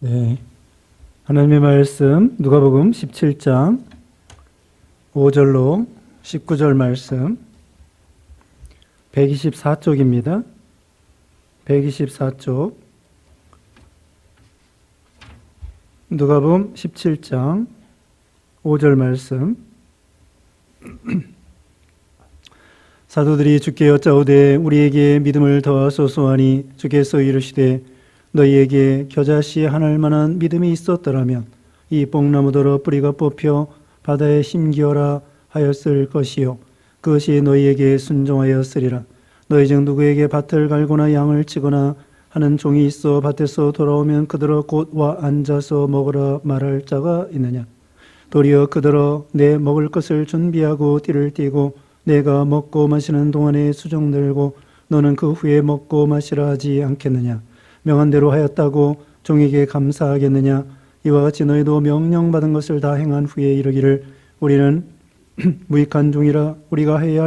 네, 하나님의 말씀 누가복음 17장 5절로 19절 말씀 124쪽입니다. 124쪽 누가복음 17장 5절 말씀. 사도들이 주께 여짜오되 우리에게 믿음을 더하소서 하니 주께서 이르시되 너희에게 겨자씨 하나일 만한 믿음이 있었더라면 이 뽕나무더러 뿌리가 뽑혀 바다에 심기어라 하였을 것이요 그것이 너희에게 순종하였으리라. 너희 중 누구에게 밭을 갈거나 양을 치거나 하는 종이 있어 밭에서 돌아오면 그들어 곧 와 앉아서 먹으라 말할 자가 있느냐? 도리어 그들어 내 먹을 것을 준비하고 띠를 띠고 내가 먹고 마시는 동안에 수종 들고 너는 그 후에 먹고 마시라 하지 않겠느냐? 명한 대로 하였다고 종에게 감사하겠느냐? 이와 같이 너희도 명령받은 것을 다 행한 후에 이르기를 우리는 무익한 종이라 우리가 해야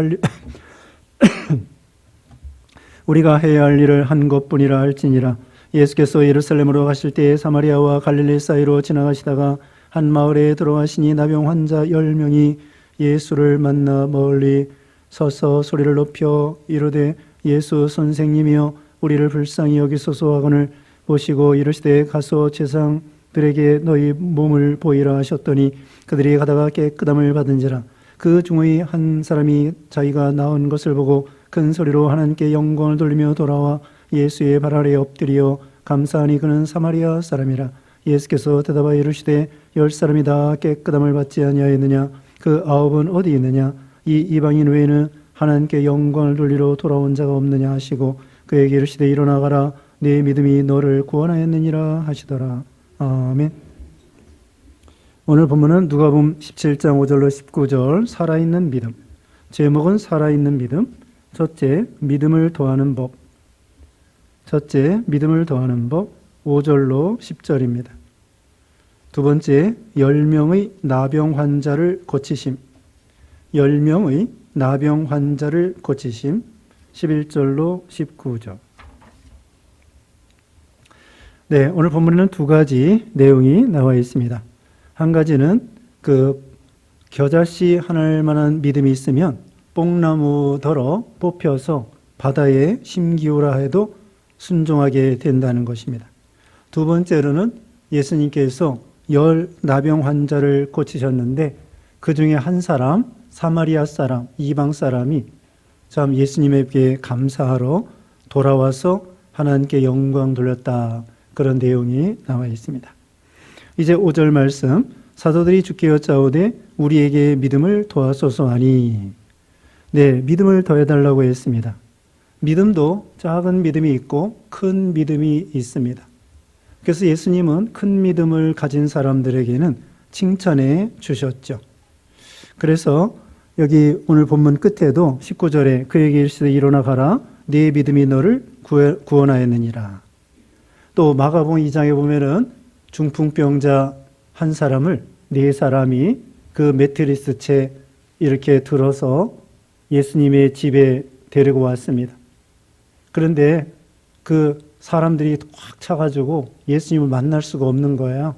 할 일을 한 것뿐이라 할지니라. 예수께서 예루살렘으로 가실 때에 사마리아와 갈릴리 사이로 지나가시다가 한 마을에 들어가시니 나병 환자 10명이 예수를 만나 멀리 서서 소리를 높여 이르되 예수 선생님이여 우리를 불쌍히 여기소서 하거늘 보시고 이르시되 가서 제사장들에게 너희 몸을 보이라 하셨더니 그들이 가다가 깨끗함을 받은지라. 그 중의 한 사람이 자기가 나은 것을 보고 큰 소리로 하나님께 영광을 돌리며 돌아와 예수의 발 아래에 엎드려 감사하니 그는 사마리아 사람이라. 예수께서 대답하여 이르시되 10사람이 다 깨끗함을 받지 아니하였느냐? 그 9은 어디 있느냐? 이 이방인 외에는 하나님께 영광을 돌리러 돌아온 자가 없느냐 하시고 그에게 이르시되 일어나가라 네 믿음이 너를 구원하였느니라 하시더라. 아멘. 오늘 본문은 누가복음 17장 5절로 19절 살아있는 믿음. 제목은 살아있는 믿음. 첫째, 믿음을 더하는 법. 첫째, 믿음을 더하는 법. 5절로 10절입니다. 두 번째, 10명의 나병 환자를 고치심. 10명의 나병 환자를 고치심. 11절로 19절. 네, 오늘 본문에는 두 가지 내용이 나와 있습니다. 한 가지는 그 겨자씨 하나일 만한 믿음이 있으면 뽕나무더러 뽑혀서 바다에 심기우라 해도 순종하게 된다는 것입니다. 두 번째로는 예수님께서 10 나병 환자를 고치셨는데 그 중에 한 사람, 사마리아 사람, 이방 사람이 참 예수님에게 감사하러 돌아와서 하나님께 영광 돌렸다. 그런 내용이 나와 있습니다. 이제 5절 말씀. 사도들이 주께 여짜오되 우리에게 믿음을 더하소서 하니. 네, 믿음을 더해달라고 했습니다. 믿음도 작은 믿음이 있고 큰 믿음이 있습니다. 그래서 예수님은 큰 믿음을 가진 사람들에게는 칭찬해 주셨죠. 그래서 여기 오늘 본문 끝에도 19절에 그에게 이르시되 일어나 가라 네 믿음이 너를 구원하였느니라. 또 마가복음 2장에 보면은 중풍병자 한 사람을 네 사람이 그 매트리스 채 이렇게 들어서 예수님의 집에 데리고 왔습니다. 그런데 그 사람들이 확 차가지고 예수님을 만날 수가 없는 거예요.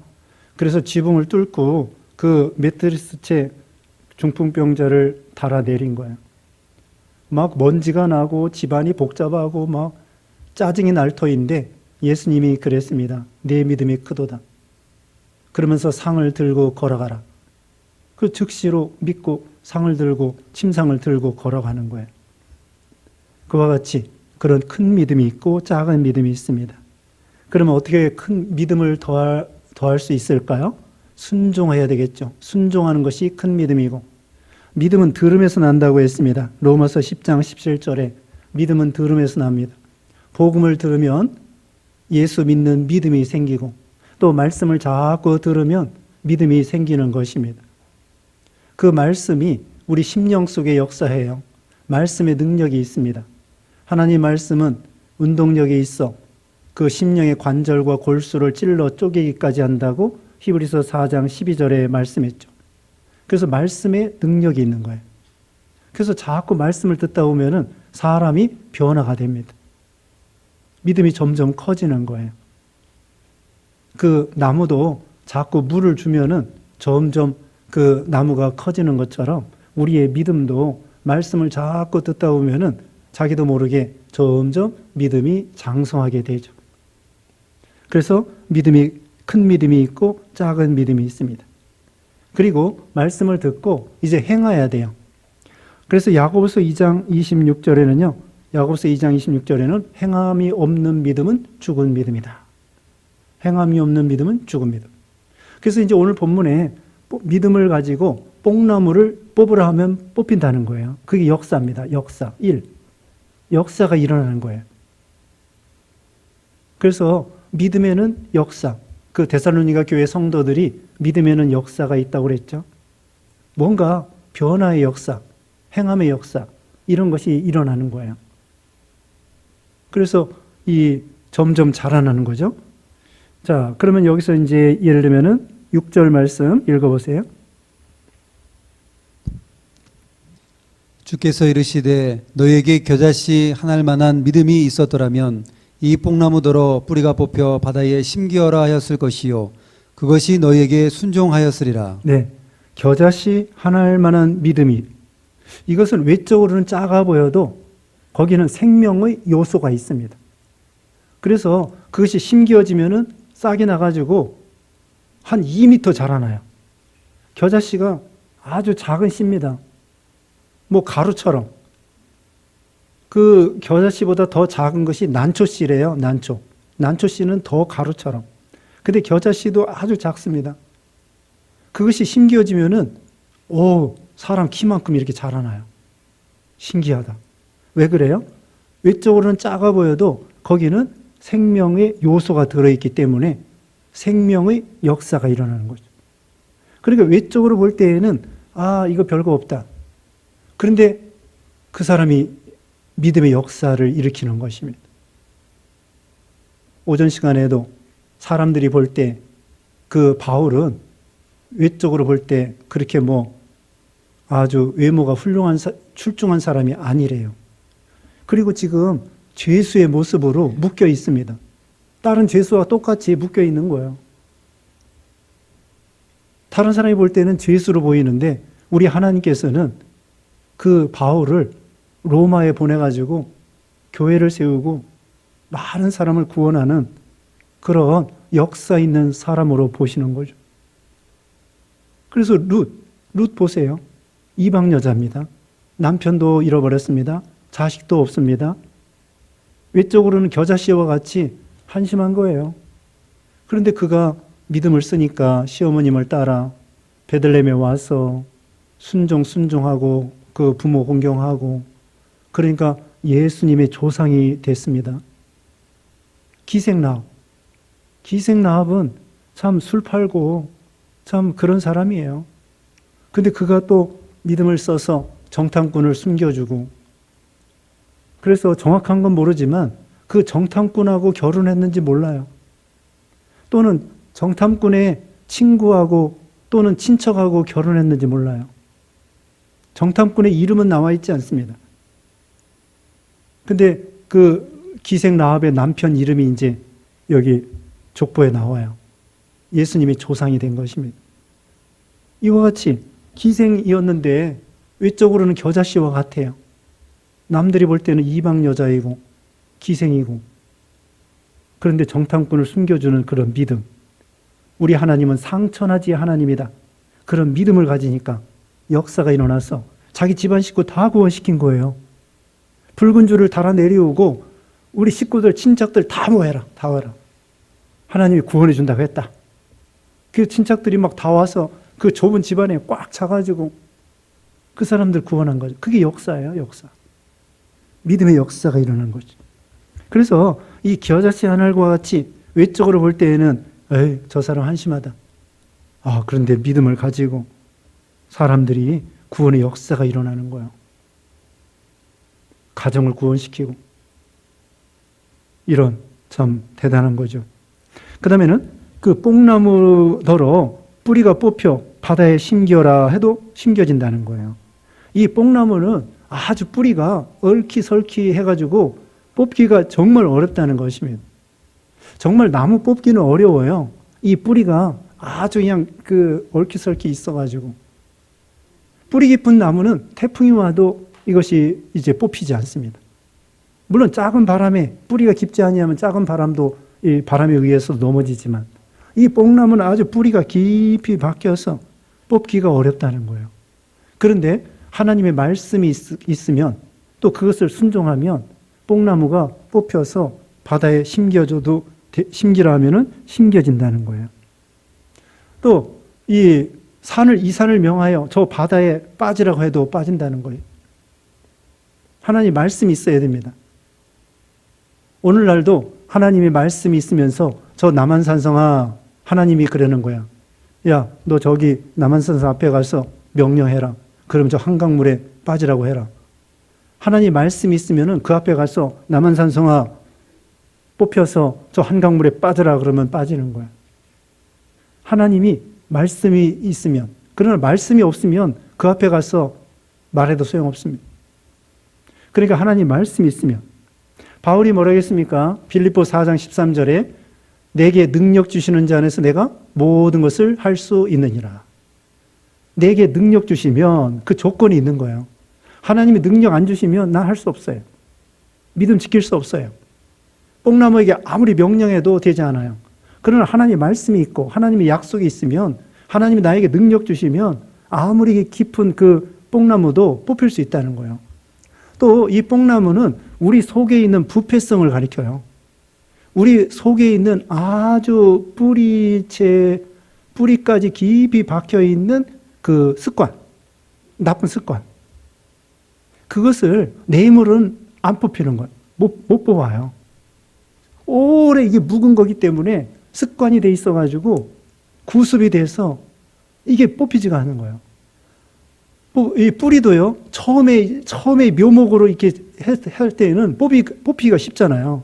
그래서 지붕을 뚫고 그 매트리스 채 중풍병자를 달아내린 거예요. 막 먼지가 나고 집안이 복잡하고 막 짜증이 날 터인데 예수님이 그랬습니다. 내 믿음이 크도다. 그러면서 상을 들고 걸어가라. 그 즉시로 믿고 상을 들고 침상을 들고 걸어가는 거예요. 그와 같이 그런 큰 믿음이 있고 작은 믿음이 있습니다. 그러면 어떻게 큰 믿음을 더할 수 있을까요? 순종해야 되겠죠. 순종하는 것이 큰 믿음이고 믿음은 들음에서 난다고 했습니다. 로마서 10장 17절에 믿음은 들음에서 납니다. 복음을 들으면 예수 믿는 믿음이 생기고 또 말씀을 자꾸 들으면 믿음이 생기는 것입니다. 그 말씀이 우리 심령 속에 역사해요. 말씀의 능력이 있습니다. 하나님 말씀은 운동력이 있어 그 심령의 관절과 골수를 찔러 쪼개기까지 한다고 히브리서 4장 12절에 말씀했죠. 그래서 말씀에 능력이 있는 거예요. 그래서 자꾸 말씀을 듣다 보면은 사람이 변화가 됩니다. 믿음이 점점 커지는 거예요. 그 나무도 자꾸 물을 주면은 점점 그 나무가 커지는 것처럼 우리의 믿음도 말씀을 자꾸 듣다 보면은 자기도 모르게 점점 믿음이 장성하게 되죠. 그래서 믿음이 큰 믿음이 있고 작은 믿음이 있습니다. 그리고 말씀을 듣고 이제 행해야 돼요. 그래서 야고보서 2장 26절에는요. 야고보서 2장 26절에는 행함이 없는 믿음은 죽은 믿음이다. 행함이 없는 믿음은 죽은 믿음. 그래서 이제 오늘 본문에 믿음을 가지고 뽕나무를 뽑으라 하면 뽑힌다는 거예요. 그게 역사입니다. 역사. 1. 역사가 일어나는 거예요. 그래서 믿음에는 역사. 그 데살로니가 교회 성도들이 믿음에는 역사가 있다고 그랬죠. 뭔가 변화의 역사, 행함의 역사, 이런 것이 일어나는 거예요. 그래서 이 점점 자라나는 거죠. 자, 그러면 여기서 이제 예를 들면은 6절 말씀 읽어보세요. 주께서 이르시되 너에게 겨자씨 하나일 만한 믿음이 있었더라면 이 뽕나무더러 뿌리가 뽑혀 바다에 심기어라 하였을 것이요 그것이 너에게 순종하였으리라. 네, 겨자씨 하나일 만한 믿음이, 이것은 외적으로는 작아 보여도 거기는 생명의 요소가 있습니다. 그래서 그것이 심기어지면은 싹이 나가지고 한 2m 자라나요. 겨자씨가 아주 작은 씨입니다. 뭐 가루처럼. 그 겨자씨보다 더 작은 것이 난초씨래요. 난초. 난초씨는 더 가루처럼. 근데 겨자씨도 아주 작습니다. 그것이 심기어지면은 사람 키만큼 이렇게 자라나요. 신기하다. 왜 그래요? 외적으로는 작아 보여도 거기는 생명의 요소가 들어있기 때문에 생명의 역사가 일어나는 거죠. 그러니까 외적으로 볼 때에는 이거 별거 없다. 그런데 그 사람이 믿음의 역사를 일으키는 것입니다. 오전 시간에도 사람들이 볼 때 그 바울은 외적으로 볼 때 그렇게 아주 외모가 훌륭한 출중한 사람이 아니래요. 그리고 지금 죄수의 모습으로 묶여 있습니다. 다른 죄수와 똑같이 묶여 있는 거예요. 다른 사람이 볼 때는 죄수로 보이는데 우리 하나님께서는 그 바울을 로마에 보내가지고 교회를 세우고 많은 사람을 구원하는 그런 역사 있는 사람으로 보시는 거죠. 그래서 룻 보세요. 이방 여자입니다. 남편도 잃어버렸습니다. 자식도 없습니다. 외적으로는 겨자씨와 같이 한심한 거예요. 그런데 그가 믿음을 쓰니까 시어머님을 따라 베들레헴에 와서 순종하고 그 부모 공경하고, 그러니까 예수님의 조상이 됐습니다. 기생라합은 참 술 팔고 참 그런 사람이에요. 근데 그가 또 믿음을 써서 정탐꾼을 숨겨주고, 그래서 정확한 건 모르지만 그 정탐꾼하고 결혼했는지 몰라요. 또는 정탐꾼의 친구하고 또는 친척하고 결혼했는지 몰라요. 정탐꾼의 이름은 나와 있지 않습니다. 근데 그 기생 라합의 남편 이름이 이제 여기 족보에 나와요. 예수님이 조상이 된 것입니다. 이와 같이 기생이었는데 외적으로는 겨자씨와 같아요. 남들이 볼 때는 이방 여자이고 기생이고, 그런데 정탐꾼을 숨겨주는 그런 믿음. 우리 하나님은 상천하지의 하나님이다. 그런 믿음을 가지니까 역사가 일어나서 자기 집안 식구 다 구원시킨 거예요. 붉은 줄을 달아 내려오고 우리 식구들, 친척들 다 모여라. 다 와라. 하나님이 구원해 준다고 했다. 그 친척들이 막 다 와서 그 좁은 집안에 꽉 차가지고 그 사람들 구원한 거죠. 그게 역사예요, 역사. 믿음의 역사가 일어난 거죠. 그래서 이 겨자씨 하늘과 같이 외적으로 볼 때에는 저 사람 한심하다. 그런데 믿음을 가지고 사람들이 구원의 역사가 일어나는 거예요. 가정을 구원시키고, 이런 참 대단한 거죠. 그 다음에는 그 뽕나무더러 뿌리가 뽑혀 바다에 심겨라 해도 심겨진다는 거예요. 이 뽕나무는 아주 뿌리가 얼키설키 해가지고 뽑기가 정말 어렵다는 것입니다. 정말 나무 뽑기는 어려워요. 이 뿌리가 아주 그냥 얽히설키 있어가지고 뿌리 깊은 나무는 태풍이 와도 이것이 이제 뽑히지 않습니다. 물론 작은 바람에 뿌리가 깊지 아니하면 작은 바람도 이 바람에 의해서 넘어지지만 이 뽕나무는 아주 뿌리가 깊이 박혀서 뽑기가 어렵다는 거예요. 그런데 하나님의 말씀이 있으면 또 그것을 순종하면 뽕나무가 뽑혀서 바다에 심기라 하면은 심겨진다는 거예요. 또 이 산을 명하여 저 바다에 빠지라고 해도 빠진다는 거예요. 하나님 말씀이 있어야 됩니다. 오늘날도 하나님의 말씀이 있으면서 저 남한산성아, 하나님이 그러는 거야. 야, 너 저기 남한산성 앞에 가서 명령해라. 그럼 저 한강물에 빠지라고 해라. 하나님 말씀이 있으면은 그 앞에 가서 남한산성아 뽑혀서 저 한강물에 빠져라 그러면 빠지는 거야. 하나님이 말씀이 있으면, 그러나 말씀이 없으면 그 앞에 가서 말해도 소용없습니다. 그러니까 하나님 말씀이 있으면, 바울이 뭐라고 했습니까? 빌립보 4장 13절에 내게 능력 주시는 자 안에서 내가 모든 것을 할 수 있느니라. 내게 능력 주시면 그 조건이 있는 거예요. 하나님이 능력 안 주시면 나 할 수 없어요. 믿음 지킬 수 없어요. 뽕나무에게 아무리 명령해도 되지 않아요. 그러나 하나님의 말씀이 있고 하나님의 약속이 있으면 하나님이 나에게 능력 주시면 아무리 깊은 그 뽕나무도 뽑힐 수 있다는 거예요. 또 이 뽕나무는 우리 속에 있는 부패성을 가리켜요. 우리 속에 있는 아주 뿌리까지 깊이 박혀 있는 그 습관, 나쁜 습관. 그것을 내 힘으로는 안 뽑히는 거예요. 못 뽑아요. 오래 이게 묵은 거기 때문에 습관이 돼 있어가지고 구습이 돼서 이게 뽑히지가 않는 거예요. 이 뿌리도요, 처음에 묘목으로 이렇게 할 때는 뽑히기가 쉽잖아요.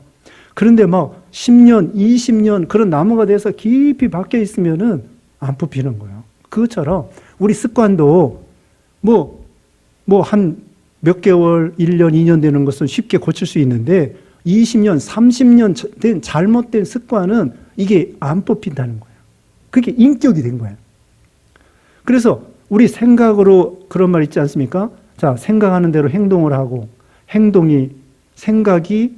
그런데 막 10년, 20년 그런 나무가 돼서 깊이 박혀 있으면은 안 뽑히는 거예요. 그것처럼 우리 습관도 한 몇 개월, 1년, 2년 되는 것은 쉽게 고칠 수 있는데 20년, 30년 된 잘못된 습관은 이게 안 뽑힌다는 거예요. 그게 인격이 된 거예요. 그래서 우리 생각으로 그런 말 있지 않습니까? 자, 생각하는 대로 행동을 하고 생각이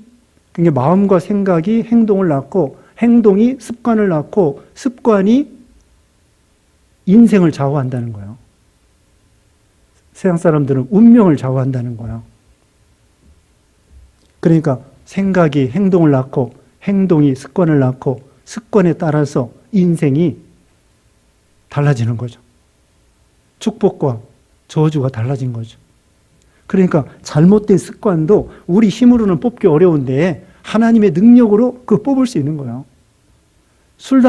그러니까 마음과 생각이 행동을 낳고 행동이 습관을 낳고 습관이 인생을 좌우한다는 거예요. 세상 사람들은 운명을 좌우한다는 거예요. 그러니까 생각이 행동을 낳고 행동이 습관을 낳고 습관에 따라서 인생이 달라지는 거죠. 축복과 저주가 달라진 거죠. 그러니까 잘못된 습관도 우리 힘으로는 뽑기 어려운데 하나님의 능력으로 그 뽑을 수 있는 거예요. 술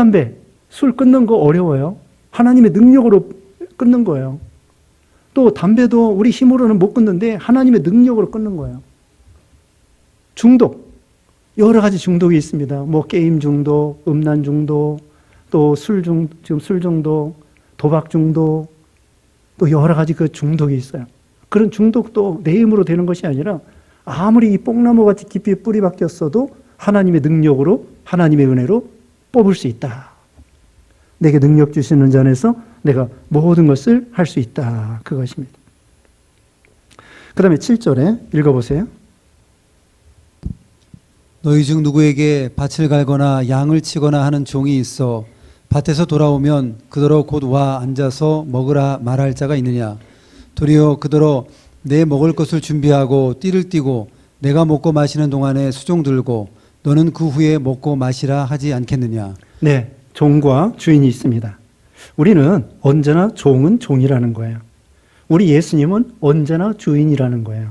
끊는 거 어려워요. 하나님의 능력으로 끊는 거예요. 또 담배도 우리 힘으로는 못 끊는데 하나님의 능력으로 끊는 거예요. 중독, 여러 가지 중독이 있습니다. 게임 중독, 음란 중독, 또 지금 술 중독, 도박 중독, 또 여러 가지 그 중독이 있어요. 그런 중독도 내 힘으로 되는 것이 아니라 아무리 이 뽕나무같이 깊이 뿌리 박혔어도 하나님의 능력으로, 하나님의 은혜로 뽑을 수 있다. 내게 능력 주시는 자 안에서 내가 모든 것을 할 수 있다. 그것입니다. 그 다음에 7절에 읽어보세요. 너희 중 누구에게 밭을 갈거나 양을 치거나 하는 종이 있어 밭에서 돌아오면 그더러 곧 와 앉아서 먹으라 말할 자가 있느냐. 도리어 그더러 내 먹을 것을 준비하고 띠를 띠고 내가 먹고 마시는 동안에 수종 들고 너는 그 후에 먹고 마시라 하지 않겠느냐. 네, 종과 주인이 있습니다. 우리는 언제나 종은 종이라는 거예요. 우리 예수님은 언제나 주인이라는 거예요.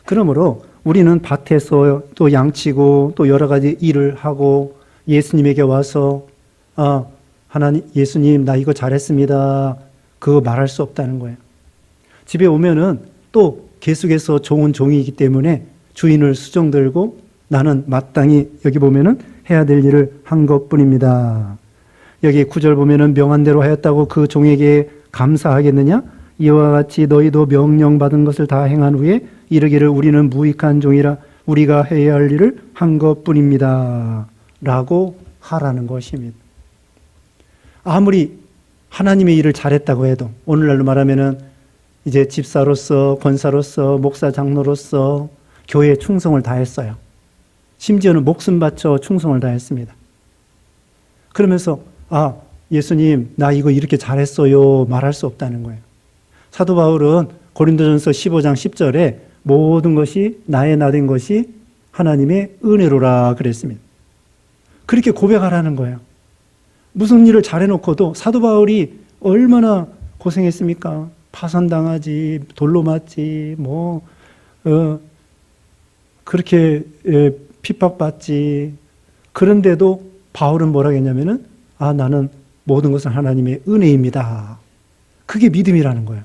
그러므로 우리는 밭에서 또 양치고 또 여러 가지 일을 하고 예수님에게 와서 하나님, 예수님 나 이거 잘했습니다. 그거 말할 수 없다는 거예요. 집에 오면은 또 계속해서 종은 종이기 때문에 주인을 수종 들고 나는 마땅히 여기 보면은 해야 될 일을 한 것뿐입니다. 여기 9절 보면은 명한 대로 하였다고 그 종에게 감사하겠느냐? 이와 같이 너희도 명령받은 것을 다 행한 후에 이르기를 우리는 무익한 종이라 우리가 해야 할 일을 한 것뿐입니다. 라고 하라는 것입니다. 아무리 하나님의 일을 잘했다고 해도 오늘날로 말하면은 이제 집사로서, 권사로서, 목사, 장로로서 교회에 충성을 다했어요. 심지어는 목숨 바쳐 충성을 다했습니다. 그러면서 예수님 나 이거 이렇게 잘했어요 말할 수 없다는 거예요. 사도 바울은 고린도전서 15장 10절에 모든 것이 나의 나된 것이 하나님의 은혜로라 그랬습니다. 그렇게 고백하라는 거예요. 무슨 일을 잘해놓고도 사도 바울이 얼마나 고생했습니까? 파선당하지, 돌로 맞지, 그렇게 핍박받지. 그런데도 바울은 뭐라고 했냐면은 나는 모든 것은 하나님의 은혜입니다. 그게 믿음이라는 거예요.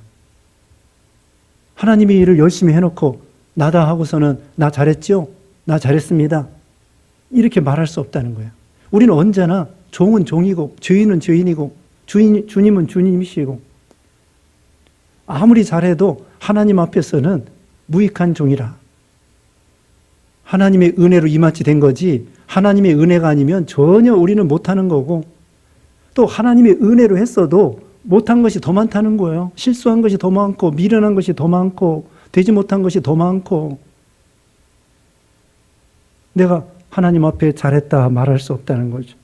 하나님의 일을 열심히 해놓고 나다 하고서는 나 잘했죠? 나 잘했습니다. 이렇게 말할 수 없다는 거예요. 우리는 언제나 종은 종이고 죄인은 죄인이고 주님은 주님이시고 아무리 잘해도 하나님 앞에서는 무익한 종이라. 하나님의 은혜로 이마치 된 거지 하나님의 은혜가 아니면 전혀 우리는 못하는 거고 또 하나님의 은혜로 했어도 못한 것이 더 많다는 거예요. 실수한 것이 더 많고 미련한 것이 더 많고 되지 못한 것이 더 많고 내가 하나님 앞에 잘했다 말할 수 없다는 거죠.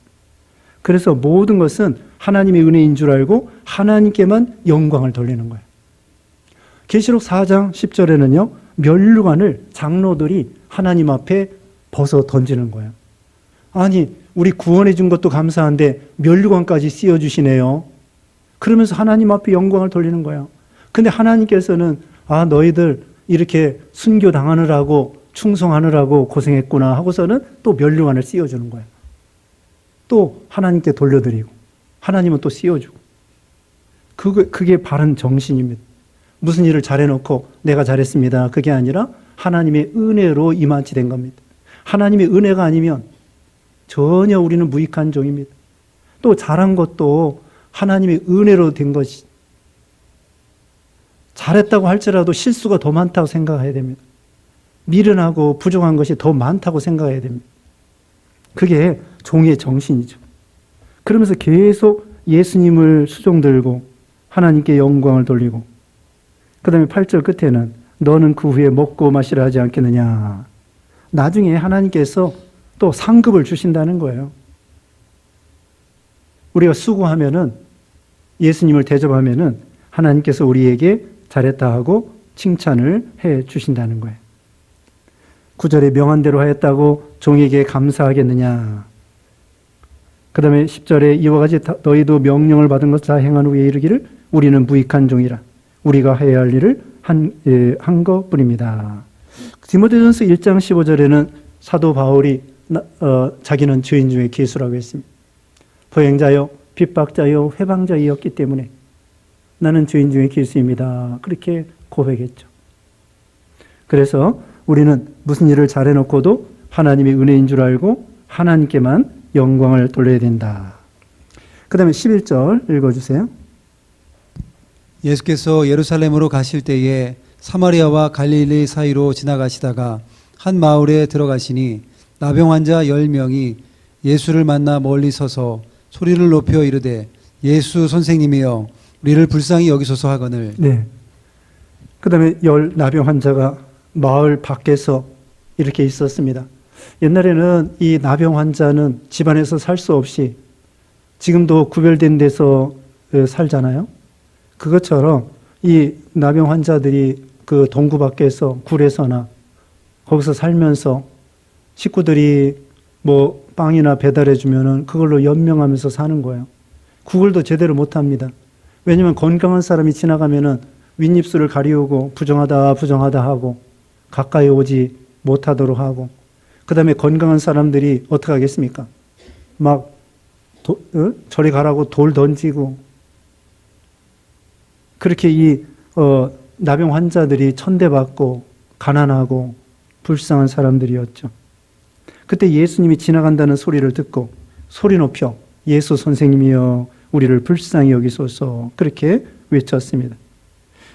그래서 모든 것은 하나님의 은혜인 줄 알고 하나님께만 영광을 돌리는 거예요. 계시록 4장 10절에는요. 면류관을 장로들이 하나님 앞에 벗어 던지는 거예요. 아니 우리 구원해 준 것도 감사한데 면류관까지 씌워주시네요. 그러면서 하나님 앞에 영광을 돌리는 거예요. 근데 하나님께서는 너희들 이렇게 순교당하느라고 충성하느라고 고생했구나 하고서는 또 면류관을 씌워주는 거예요. 또 하나님께 돌려드리고 하나님은 또 씌워주고 그게 바른 정신입니다. 무슨 일을 잘해놓고 내가 잘했습니다. 그게 아니라 하나님의 은혜로 이만치 된 겁니다. 하나님의 은혜가 아니면 전혀 우리는 무익한 종입니다. 또 잘한 것도 하나님의 은혜로 된 것이 잘했다고 할지라도 실수가 더 많다고 생각해야 됩니다. 미련하고 부족한 것이 더 많다고 생각해야 됩니다. 그게 종의 정신이죠. 그러면서 계속 예수님을 수종들고 하나님께 영광을 돌리고 그 다음에 8절 끝에는 너는 그 후에 먹고 마시라 하지 않겠느냐. 나중에 하나님께서 또 상급을 주신다는 거예요. 우리가 수고하면은 예수님을 대접하면은 하나님께서 우리에게 잘했다 하고 칭찬을 해 주신다는 거예요. 9절에 명한 대로 하였다고 종에게 감사하겠느냐. 그 다음에 10절에 이와 같이 너희도 명령을 받은 것 다 행한 후에 이르기를 우리는 무익한 종이라. 우리가 해야 할 일을 한 것뿐입니다. 디모데전서 1장 15절에는 사도 바울이 자기는 죄인 중에 괴수라고 했습니다. 보행자요, 핍박자요, 회방자이었기 때문에 나는 죄인 중에 괴수입니다. 그렇게 고백했죠. 그래서 우리는 무슨 일을 잘해놓고도 하나님의 은혜인 줄 알고 하나님께만 영광을 돌려야 된다. 그 다음에 11절 읽어주세요. 예수께서 예루살렘으로 가실 때에 사마리아와 갈릴리 사이로 지나가시다가 한 마을에 들어가시니 나병 환자 10명이 예수를 만나 멀리 서서 소리를 높여 이르되 예수 선생님이여 우리를 불쌍히 여기소서 하거늘. 네. 그 다음에 10 나병 환자가 마을 밖에서 이렇게 있었습니다. 옛날에는 이 나병 환자는 집안에서 살 수 없이 지금도 구별된 데서 살잖아요. 그것처럼 이 나병 환자들이 그 동구 밖에서 굴에서나 거기서 살면서 식구들이 뭐 빵이나 배달해 주면은 그걸로 연명하면서 사는 거예요. 구걸도 제대로 못 합니다. 왜냐면 건강한 사람이 지나가면은 윗입술을 가리우고 부정하다 하고 가까이 오지 못하도록 하고 그 다음에 건강한 사람들이 어떻게 하겠습니까? 막 저리 가라고 돌 던지고 그렇게 이 나병 환자들이 천대받고 가난하고 불쌍한 사람들이었죠. 그때 예수님이 지나간다는 소리를 듣고 소리 높여 예수 선생님이여 우리를 불쌍히 여기소서 그렇게 외쳤습니다.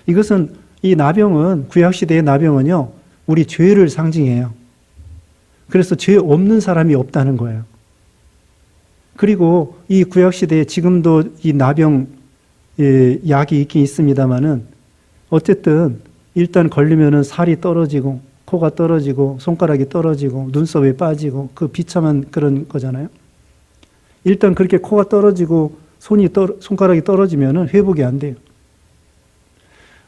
이것은 이 나병은 구약시대의 나병은요 우리 죄를 상징해요. 그래서 죄 없는 사람이 없다는 거예요. 그리고 이 구약시대에 지금도 이 나병 약이 있긴 있습니다만은 어쨌든 일단 걸리면은 살이 떨어지고 코가 떨어지고 손가락이 떨어지고 눈썹이 빠지고 그 비참한 그런 거잖아요. 일단 그렇게 코가 떨어지고 손가락이 떨어지면은 회복이 안 돼요.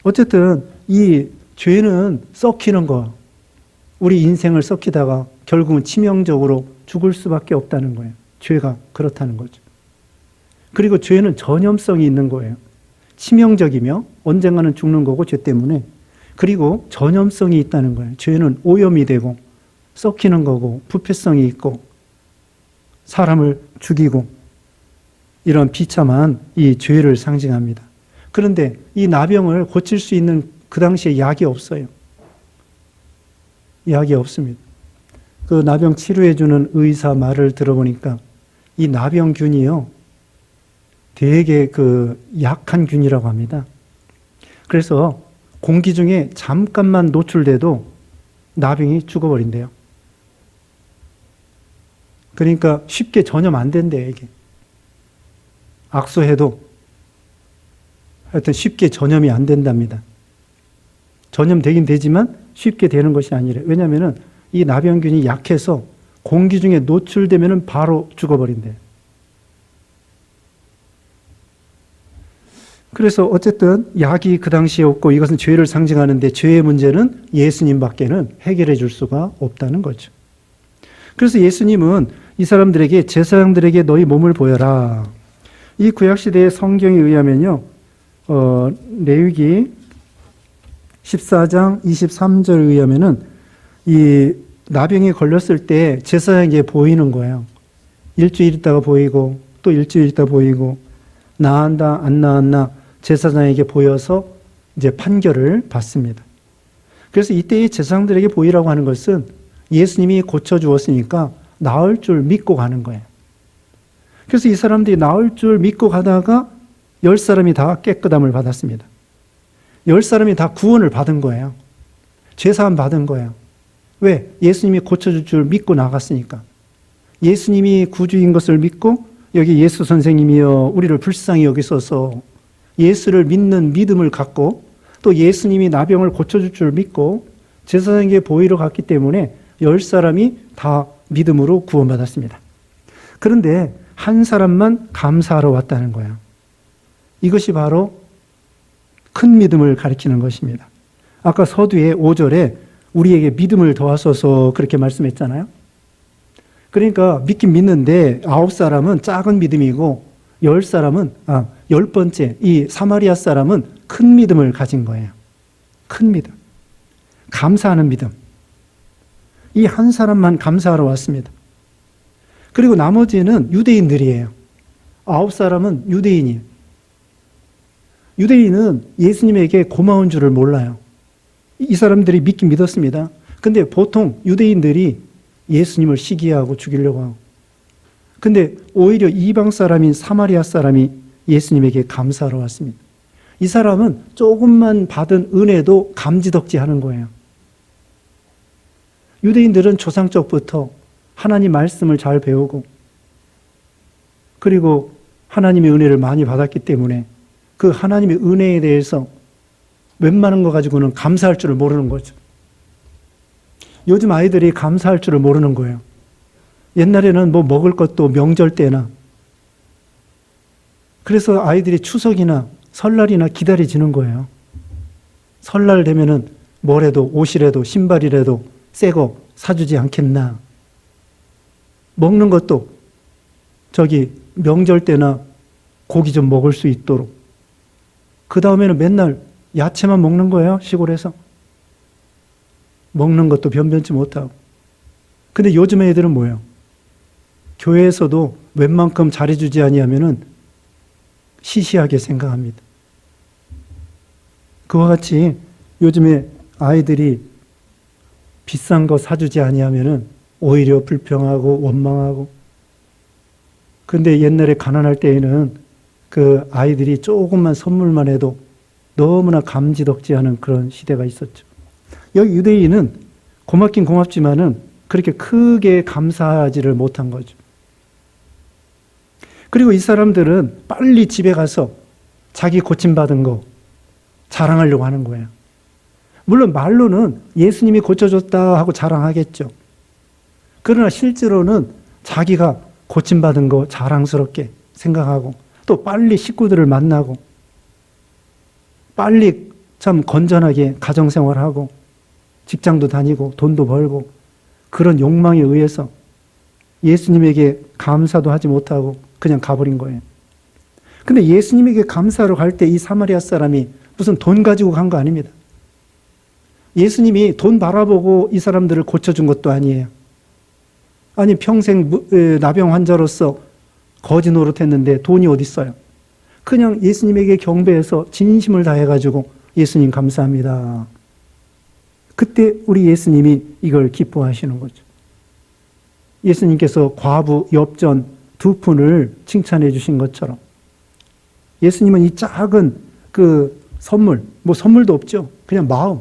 어쨌든 이 죄는 썩히는 거, 우리 인생을 썩히다가 결국은 치명적으로 죽을 수밖에 없다는 거예요. 죄가 그렇다는 거죠. 그리고 죄는 전염성이 있는 거예요. 치명적이며 언젠가는 죽는 거고 죄 때문에. 그리고 전염성이 있다는 거예요. 죄는 오염이 되고 썩히는 거고 부패성이 있고 사람을 죽이고 이런 비참한 이 죄를 상징합니다. 그런데 이 나병을 고칠 수 있는 그 당시에 약이 없어요. 약이 없습니다. 그 나병 치료해주는 의사 말을 들어보니까 이 나병균이요, 되게 그 약한 균이라고 합니다. 그래서 공기 중에 잠깐만 노출돼도 나병이 죽어버린대요. 그러니까 쉽게 전염 안 된대요, 이게. 악수해도 하여튼 쉽게 전염이 안 된답니다. 전염되긴 되지만 쉽게 되는 것이 아니래. 왜냐하면 이 나병균이 약해서 공기 중에 노출되면 바로 죽어버린대요. 그래서 어쨌든 약이 그 당시에 없고 이것은 죄를 상징하는데 죄의 문제는 예수님밖에는 해결해 줄 수가 없다는 거죠. 그래서 예수님은 이 사람들에게 제사장들에게 너희 몸을 보여라. 이 구약시대의 성경에 의하면요, 레위기 14장 23절에 의하면은 이 나병에 걸렸을 때 제사장에게 보이는 거예요. 일주일 있다가 보이고 또 일주일 있다가 보이고 나았나 안 나았나 제사장에게 보여서 이제 판결을 받습니다. 그래서 이때의 제사장들에게 보이라고 하는 것은 예수님이 고쳐주었으니까 나을 줄 믿고 가는 거예요. 그래서 이 사람들이 나을 줄 믿고 가다가 10사람이 다 깨끗함을 받았습니다. 10사람이 다 구원을 받은 거예요. 죄사함 받은 거예요. 왜? 예수님이 고쳐줄 줄 믿고 나갔으니까. 예수님이 구주인 것을 믿고 여기 예수 선생님이여 우리를 불쌍히 여기소서, 예수를 믿는 믿음을 갖고 또 예수님이 나병을 고쳐줄 줄 믿고 제사장에게 보이러 갔기 때문에 10사람이 다 믿음으로 구원받았습니다. 그런데 한 사람만 감사하러 왔다는 거예요. 이것이 바로 큰 믿음을 가리키는 것입니다. 아까 서두에 5절에 우리에게 믿음을 더하소서 그렇게 말씀했잖아요. 그러니까 믿긴 믿는데 9사람은 작은 믿음이고 10번째 이 사마리아 사람은 큰 믿음을 가진 거예요. 큰 믿음. 감사하는 믿음. 이 한 사람만 감사하러 왔습니다. 그리고 나머지는 유대인들이에요. 9사람은 유대인이에요. 유대인은 예수님에게 고마운 줄을 몰라요. 이 사람들이 믿긴 믿었습니다. 근데 보통 유대인들이 예수님을 시기하고 죽이려고 하고, 근데 오히려 이방 사람인 사마리아 사람이 예수님에게 감사하러 왔습니다. 이 사람은 조금만 받은 은혜도 감지덕지 하는 거예요. 유대인들은 조상적부터 하나님 말씀을 잘 배우고 그리고 하나님의 은혜를 많이 받았기 때문에 그 하나님의 은혜에 대해서 웬만한 거 가지고는 감사할 줄을 모르는 거죠. 요즘 아이들이 감사할 줄을 모르는 거예요. 옛날에는 뭐 먹을 것도 명절 때나, 그래서 아이들이 추석이나 설날이나 기다려지는 거예요. 설날 되면은 뭐래도 옷이라도 신발이라도 새거 사주지 않겠나. 먹는 것도 저기 명절 때나 고기 좀 먹을 수 있도록. 그 다음에는 맨날 야채만 먹는 거예요, 시골에서. 먹는 것도 변변치 못하고. 근데 요즘 애들은 뭐예요? 교회에서도 웬만큼 잘해주지 아니하면은 시시하게 생각합니다. 그와 같이 요즘에 아이들이 비싼 거 사주지 아니하면은 오히려 불평하고 원망하고. 근데 옛날에 가난할 때에는 그 아이들이 조금만 선물만 해도 너무나 감지덕지하는 그런 시대가 있었죠. 여기 유대인은 고맙긴 고맙지만은 그렇게 크게 감사하지를 못한 거죠. 그리고 이 사람들은 빨리 집에 가서 자기 고침받은 거 자랑하려고 하는 거예요. 물론 말로는 예수님이 고쳐줬다 하고 자랑하겠죠. 그러나 실제로는 자기가 고침받은 거 자랑스럽게 생각하고 또 빨리 식구들을 만나고 빨리 참 건전하게 가정생활하고 직장도 다니고 돈도 벌고 그런 욕망에 의해서 예수님에게 감사도 하지 못하고 그냥 가버린 거예요. 근데 예수님에게 감사하러 갈 때 이 사마리아 사람이 무슨 돈 가지고 간 거 아닙니다. 예수님이 돈 바라보고 이 사람들을 고쳐준 것도 아니에요. 아니 평생 나병 환자로서 거지 노릇했는데 돈이 어디 있어요. 그냥 예수님에게 경배해서 진심을 다해가지고 예수님 감사합니다. 그때 우리 예수님이 이걸 기뻐하시는 거죠. 예수님께서 과부 엽전 2푼을 칭찬해 주신 것처럼 예수님은 이 작은 그 선물, 뭐 선물도 없죠. 그냥 마음,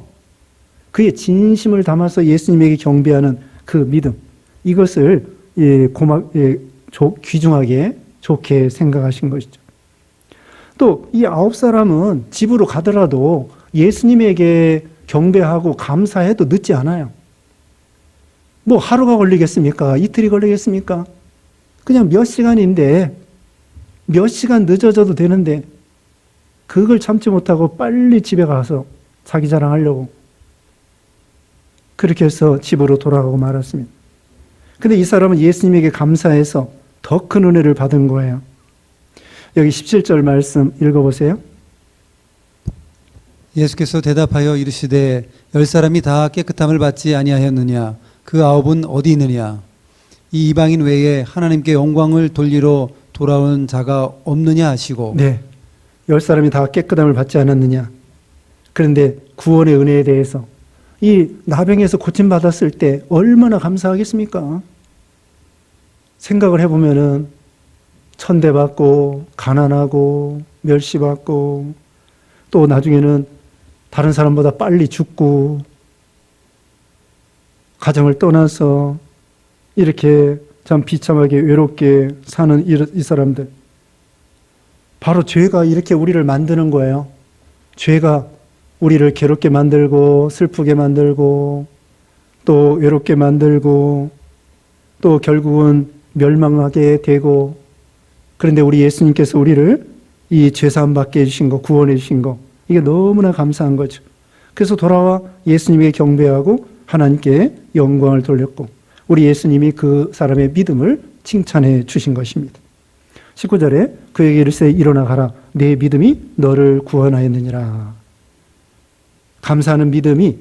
그의 진심을 담아서 예수님에게 경배하는 그 믿음, 이것을 귀중하게 좋게 생각하신 것이죠. 또 이 9사람은 집으로 가더라도 예수님에게 경배하고 감사해도 늦지 않아요. 뭐 하루가 걸리겠습니까? 이틀이 걸리겠습니까? 그냥 몇 시간인데 몇 시간 늦어져도 되는데 그걸 참지 못하고 빨리 집에 가서 자기 자랑하려고 그렇게 해서 집으로 돌아가고 말았습니다. 근데 이 사람은 예수님에게 감사해서 더 큰 은혜를 받은 거예요. 여기 17절 말씀 읽어보세요. 예수께서 대답하여 이르시되 10사람이 다 깨끗함을 받지 아니하였느냐? 그 9은 어디 있느냐? 이 이방인 외에 하나님께 영광을 돌리러 돌아온 자가 없느냐 하시고. 네, 10사람이 다 깨끗함을 받지 않았느냐? 그런데 구원의 은혜에 대해서 이 나병에서 고침받았을 때 얼마나 감사하겠습니까? 생각을 해보면은 천대받고 가난하고 멸시받고 또 나중에는 다른 사람보다 빨리 죽고 가정을 떠나서 이렇게 참 비참하게 외롭게 사는 이 사람들, 바로 죄가 이렇게 우리를 만드는 거예요. 죄가 우리를 괴롭게 만들고 슬프게 만들고 또 외롭게 만들고 또 결국은 멸망하게 되고, 그런데 우리 예수님께서 우리를 이 죄사함 받게 해주신 거, 구원해 주신 거, 이게 너무나 감사한 거죠. 그래서 돌아와 예수님에게 경배하고 하나님께 영광을 돌렸고 우리 예수님이 그 사람의 믿음을 칭찬해 주신 것입니다. 19절에 그에게 이르시되 일어나 가라, 내 믿음이 너를 구원하였느니라. 감사하는 믿음이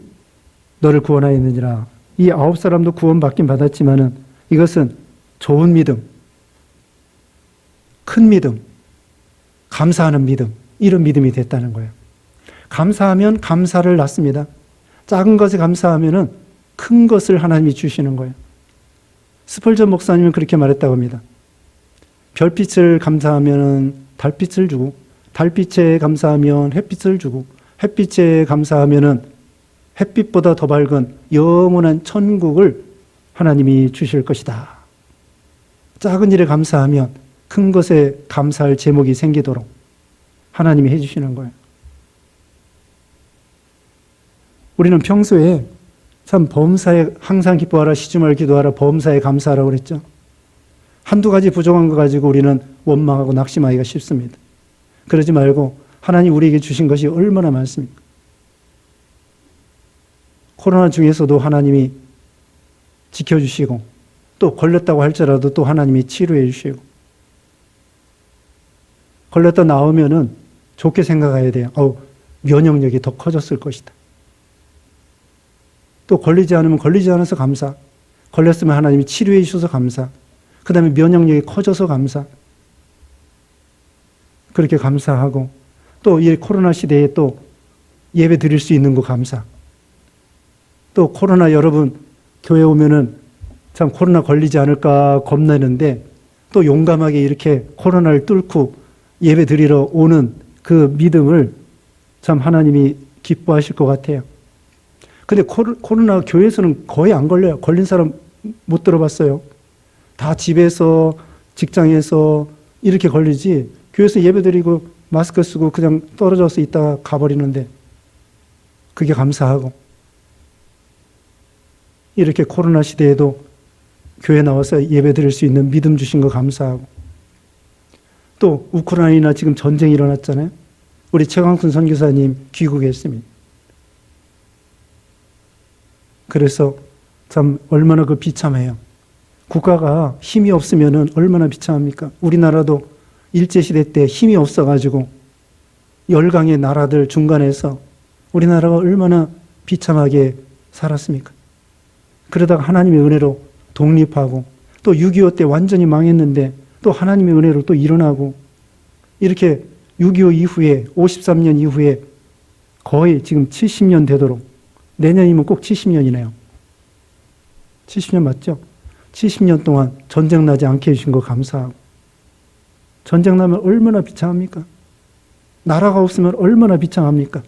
너를 구원하였느니라. 이 9사람도 구원받긴 받았지만은 이것은 좋은 믿음, 큰 믿음, 감사하는 믿음, 이런 믿음이 됐다는 거예요. 감사하면 감사를 낳습니다. 작은 것에 감사하면은 큰 것을 하나님이 주시는 거예요. 스펄전 목사님은 그렇게 말했다고 합니다. 별빛을 감사하면 달빛을 주고, 달빛에 감사하면 햇빛을 주고, 햇빛에 감사하면 햇빛보다 더 밝은 영원한 천국을 하나님이 주실 것이다. 작은 일에 감사하면 큰 것에 감사할 제목이 생기도록 하나님이 해주시는 거예요. 우리는 평소에 참 범사에 항상 기뻐하라, 쉬지 말고 기도하라, 범사에 감사하라고 그랬죠. 한두 가지 부족한 거 가지고 우리는 원망하고 낙심하기가 쉽습니다. 그러지 말고 하나님 우리에게 주신 것이 얼마나 많습니까? 코로나 중에서도 하나님이 지켜주시고 또 걸렸다고 할지라도 또 하나님이 치료해 주시고, 걸렸다 나오면은 좋게 생각해야 돼요. 면역력이 더 커졌을 것이다. 또 걸리지 않으면 걸리지 않아서 감사, 걸렸으면 하나님이 치료해 주셔서 감사, 그 다음에 면역력이 커져서 감사, 그렇게 감사하고 또 이 코로나 시대에 또 예배 드릴 수 있는 거 감사. 또 코로나 여러분 교회 오면은 참 코로나 걸리지 않을까 겁내는데 또 용감하게 이렇게 코로나를 뚫고 예배 드리러 오는 그 믿음을 참 하나님이 기뻐하실 것 같아요. 근데 코로나 교회에서는 거의 안 걸려요. 걸린 사람 못 들어봤어요. 다 집에서, 직장에서, 이렇게 걸리지 교회에서 예배드리고 마스크 쓰고 그냥 떨어져서 있다가 가버리는데 그게 감사하고 이렇게 코로나 시대에도 교회 나와서 예배드릴 수 있는 믿음 주신 거 감사하고 또 우크라이나 지금 전쟁이 일어났잖아요. 우리 최광순 선교사님 귀국했습니다. 그래서 참 얼마나 그 비참해요. 국가가 힘이 없으면은 얼마나 비참합니까? 우리나라도 일제시대 때 힘이 없어가지고 열강의 나라들 중간에서 우리나라가 얼마나 비참하게 살았습니까? 그러다가 하나님의 은혜로 독립하고 또 6.25 때 완전히 망했는데 또 하나님의 은혜로 또 일어나고 이렇게 6.25 이후에 53년 이후에 거의 지금 70년 되도록 내년이면 꼭 70년이네요. 70년 맞죠? 70년 동안 전쟁 나지 않게 해주신 거 감사하고 전쟁 나면 얼마나 비참합니까? 나라가 없으면 얼마나 비참합니까?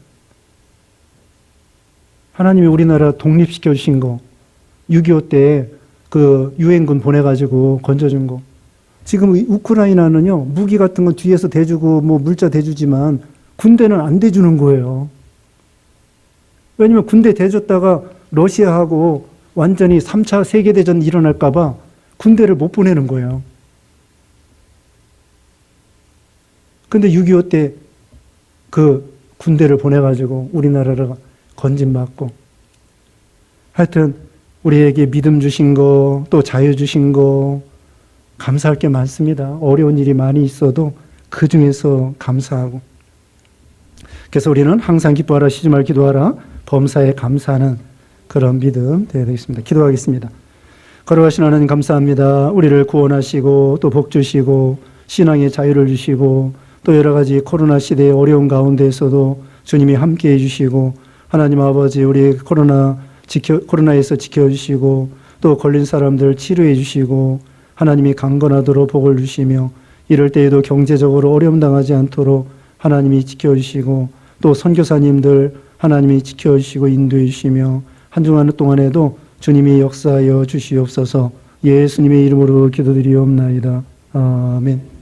하나님이 우리나라 독립시켜 주신 거 6.25 때 그 유엔군 보내가지고 건져준 거 지금 우크라이나는요 무기 같은 건 뒤에서 대주고 뭐 물자 대주지만 군대는 안 대주는 거예요. 왜냐면 군대 대줬다가 러시아하고 완전히 3차 세계대전 일어날까 봐 군대를 못 보내는 거예요. 근데 6.25 때 그 군대를 보내가지고 우리나라가 건진받고 하여튼 우리에게 믿음 주신 거 또 자유 주신 거 감사할 게 많습니다. 어려운 일이 많이 있어도 그 중에서 감사하고 그래서 우리는 항상 기뻐하라 쉬지 말 기도하라 범사에 감사하는 그런 믿음 되어야 되겠습니다. 기도하겠습니다. 거룩하신 하나님 감사합니다. 우리를 구원하시고 또 복 주시고 신앙의 자유를 주시고 또 여러 가지 코로나 시대의 어려운 가운데에서도 주님이 함께해 주시고 하나님 아버지 우리 코로나에서 지켜주시고 또 걸린 사람들 치료해 주시고 하나님이 강건하도록 복을 주시며 이럴 때에도 경제적으로 어려움 당하지 않도록 하나님이 지켜주시고 또 선교사님들 하나님이 지켜주시고 인도해 주시며 한 주간 동안에도 주님이 역사하여 주시옵소서. 예수님의 이름으로 기도드리옵나이다. 아멘.